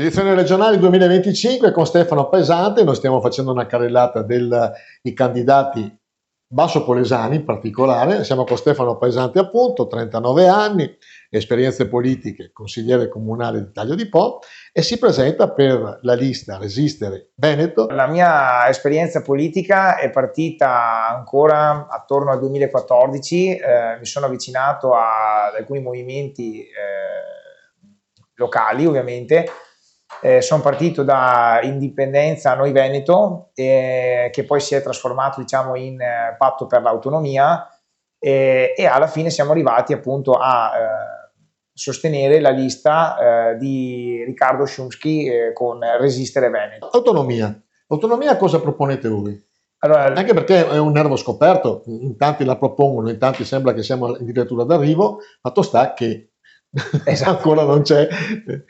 Elezioni regionali 2025 con Stefano Pesante, noi stiamo facendo una carrellata dei candidati basso-polesani in particolare, siamo con Stefano Pesante appunto, 39 anni, esperienze politiche, consigliere comunale di Taglio di Po e si presenta per la lista Resistere Veneto. La mia esperienza politica è partita ancora attorno al 2014, mi sono avvicinato ad alcuni movimenti locali ovviamente. Sono partito da Indipendenza Noi Veneto, che poi si è trasformato diciamo in Patto per l'Autonomia e alla fine siamo arrivati appunto a sostenere la lista di Riccardo Szumski con Resistere Veneto. Autonomia cosa proponete voi? Allora, anche perché è un nervo scoperto, in tanti la propongono, in tanti sembra che siamo addirittura d'arrivo, fatto sta che esatto. Ancora non c'è.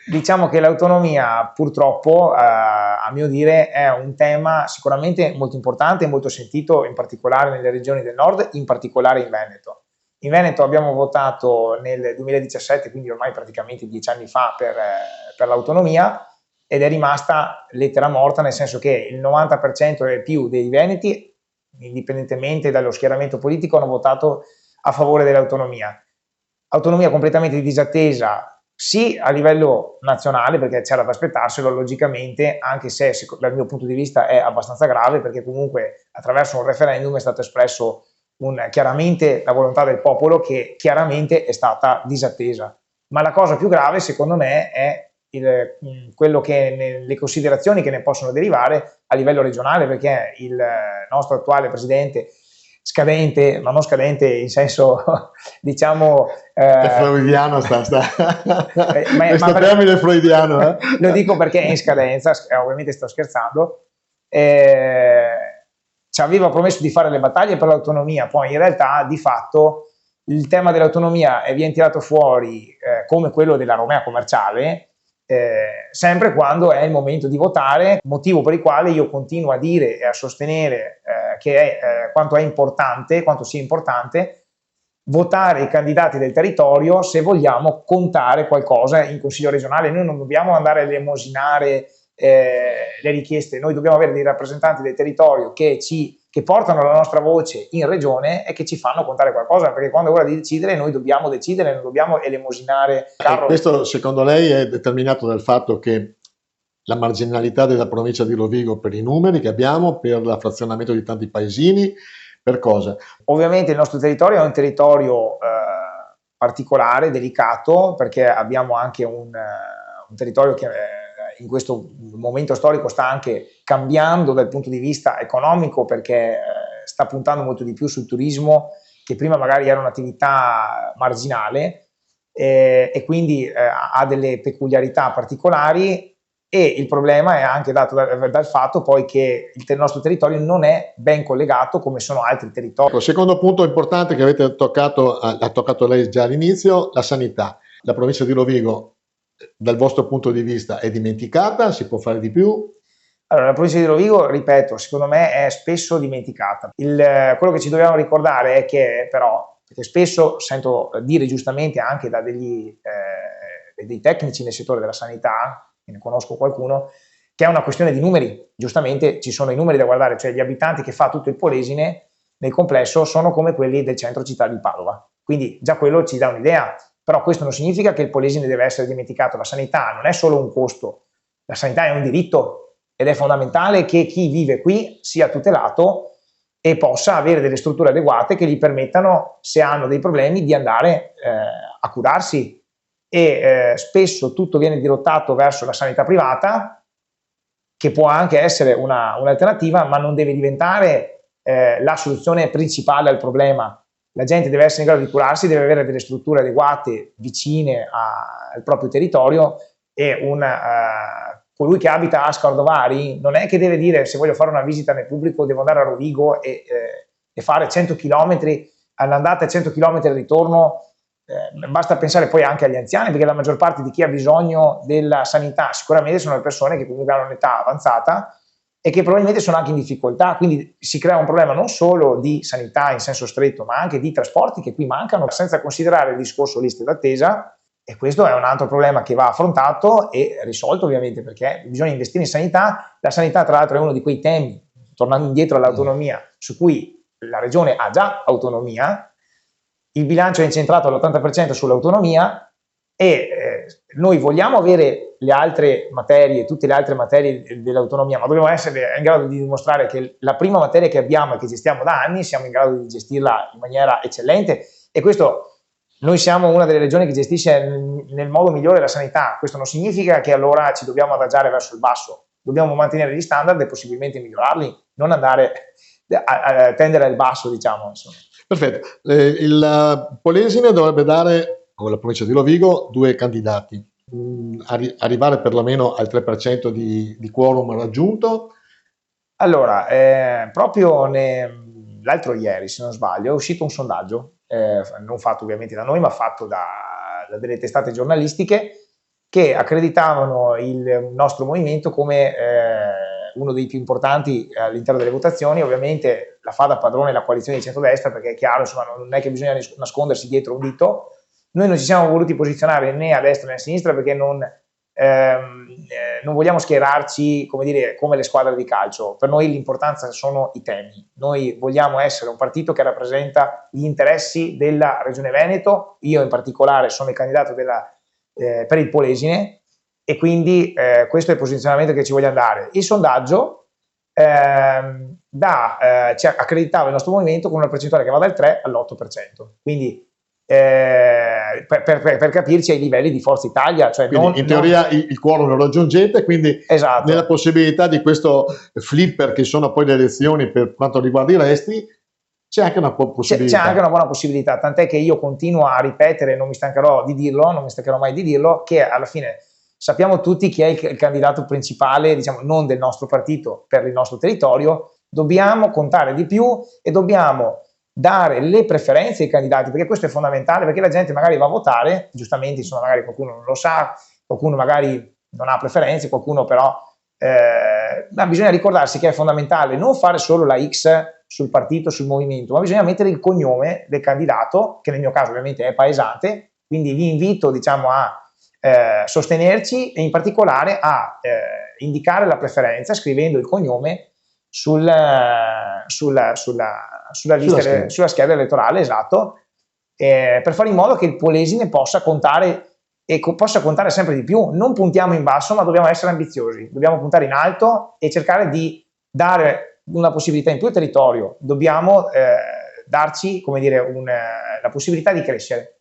Diciamo che l'autonomia purtroppo a mio dire è un tema sicuramente molto importante e molto sentito in particolare nelle regioni del nord, in particolare in Veneto. In Veneto abbiamo votato nel 2017, quindi ormai praticamente 10 anni fa per l'autonomia ed è rimasta lettera morta, nel senso che il 90% e più dei veneti, indipendentemente dallo schieramento politico, hanno votato a favore dell'autonomia. Autonomia completamente disattesa, sì a livello nazionale, perché c'era da aspettarselo logicamente, anche se dal mio punto di vista è abbastanza grave, perché comunque attraverso un referendum è stato espresso chiaramente la volontà del popolo che chiaramente è stata disattesa. Ma la cosa più grave secondo me è quello che le considerazioni che ne possono derivare a livello regionale, perché il nostro attuale presidente scadente, ma non scadente in senso diciamo è freudiano questo termine è freudiano lo dico perché è in scadenza, ovviamente sto scherzando, ci aveva promesso di fare le battaglie per l'autonomia, poi in realtà di fatto il tema dell'autonomia viene tirato fuori come quello della Romea commerciale, sempre quando è il momento di votare, motivo per il quale io continuo a dire e a sostenere quanto sia importante votare i candidati del territorio se vogliamo contare qualcosa in Consiglio regionale. Noi non dobbiamo andare a elemosinare le richieste, noi dobbiamo avere dei rappresentanti del territorio che portano la nostra voce in regione e che ci fanno contare qualcosa, perché quando è ora di decidere noi dobbiamo decidere, non dobbiamo elemosinare. Questo secondo lei è determinato dal fatto che la marginalità della provincia di Rovigo per i numeri che abbiamo, per l'affrazionamento di tanti paesini, per cosa? Ovviamente il nostro territorio è un territorio particolare, delicato, perché abbiamo anche un territorio che in questo momento storico sta anche cambiando dal punto di vista economico, perché sta puntando molto di più sul turismo, che prima magari era un'attività marginale e quindi ha delle peculiarità particolari. E il problema è anche dato dal fatto poi che il nostro territorio non è ben collegato come sono altri territori. Il secondo punto importante che avete toccato, ha toccato lei già all'inizio, la sanità. La provincia di Rovigo, dal vostro punto di vista, è dimenticata? Si può fare di più? Allora, la provincia di Rovigo, ripeto, secondo me è spesso dimenticata. Quello che ci dobbiamo ricordare è che però, perché spesso sento dire giustamente anche da dei tecnici nel settore della sanità, ne conosco qualcuno, che è una questione di numeri. Giustamente ci sono i numeri da guardare, cioè gli abitanti che fa tutto il Polesine nel complesso sono come quelli del centro città di Padova, quindi già quello ci dà un'idea, però questo non significa che il Polesine deve essere dimenticato. La sanità non è solo un costo, la sanità è un diritto ed è fondamentale che chi vive qui sia tutelato e possa avere delle strutture adeguate che gli permettano, se hanno dei problemi, di andare a curarsi. E spesso tutto viene dirottato verso la sanità privata, che può anche essere un'alternativa, ma non deve diventare la soluzione principale al problema. La gente deve essere in grado di curarsi, deve avere delle strutture adeguate vicine al proprio territorio e colui che abita a Scardovari non è che deve dire: se voglio fare una visita nel pubblico devo andare a Rovigo e fare 100 km all'andata e 100 km al ritorno. Basta pensare poi anche agli anziani, perché la maggior parte di chi ha bisogno della sanità sicuramente sono le persone che comunque hanno un'età avanzata e che probabilmente sono anche in difficoltà, quindi si crea un problema non solo di sanità in senso stretto, ma anche di trasporti che qui mancano, senza considerare il discorso liste d'attesa E questo è un altro problema che va affrontato e risolto, ovviamente, perché bisogna investire in sanità. La sanità, tra l'altro, è uno di quei temi, tornando indietro all'autonomia, su cui la regione ha già autonomia. Il bilancio è incentrato all'80% sull'autonomia e noi vogliamo avere le altre materie, tutte le altre materie dell'autonomia, ma dobbiamo essere in grado di dimostrare che la prima materia che abbiamo e che gestiamo da anni siamo in grado di gestirla in maniera eccellente, e questo, noi siamo una delle regioni che gestisce nel modo migliore la sanità. Questo non significa che allora ci dobbiamo adagiare verso il basso, dobbiamo mantenere gli standard e possibilmente migliorarli, non andare a tendere al basso, diciamo, insomma. Perfetto. Il Polesine dovrebbe dare, o la provincia di Rovigo, 2 candidati. Arrivare perlomeno al 3% di quorum raggiunto. Allora, proprio l'altro ieri, se non sbaglio, è uscito un sondaggio, non fatto ovviamente da noi, ma fatto da delle testate giornalistiche, che accreditavano il nostro movimento come uno dei più importanti all'interno delle votazioni. Ovviamente la fa da padrone la coalizione di centrodestra, perché è chiaro, insomma, non è che bisogna nascondersi dietro un dito. Noi non ci siamo voluti posizionare né a destra né a sinistra, perché non vogliamo schierarci, come dire, come le squadre di calcio. Per noi l'importanza sono i temi. Noi vogliamo essere un partito che rappresenta gli interessi della Regione Veneto. Io in particolare sono il candidato per il Polesine, e quindi questo è il posizionamento che ci vogliamo dare. Il sondaggio ci accreditava il nostro movimento con una percentuale che va dal 3 all'8%, quindi per capirci ai livelli di Forza Italia, cioè in teoria il quorum lo raggiungete, quindi esatto, nella possibilità di questo flipper che sono poi le elezioni per quanto riguarda i resti, c'è anche una possibilità. C'è anche una buona possibilità, tant'è che io continuo a ripetere, non mi stancherò di dirlo, non mi stancherò mai di dirlo, che alla fine sappiamo tutti chi è il candidato principale, diciamo, non del nostro partito, per il nostro territorio. Dobbiamo contare di più e dobbiamo dare le preferenze ai candidati, perché questo è fondamentale, perché la gente magari va a votare, giustamente, insomma, magari qualcuno non lo sa, qualcuno magari non ha preferenze, qualcuno però ma bisogna ricordarsi che è fondamentale non fare solo la X sul partito, sul movimento, ma bisogna mettere il cognome del candidato, che nel mio caso ovviamente è paesante, quindi vi invito, diciamo, a sostenerci e in particolare a indicare la preferenza scrivendo il cognome sulla scheda elettorale, esatto, per fare in modo che il Polesine possa contare e possa contare sempre di più. Non puntiamo in basso, ma dobbiamo essere ambiziosi, dobbiamo puntare in alto e cercare di dare una possibilità in più al territorio. Dobbiamo darci, come dire, la possibilità di crescere.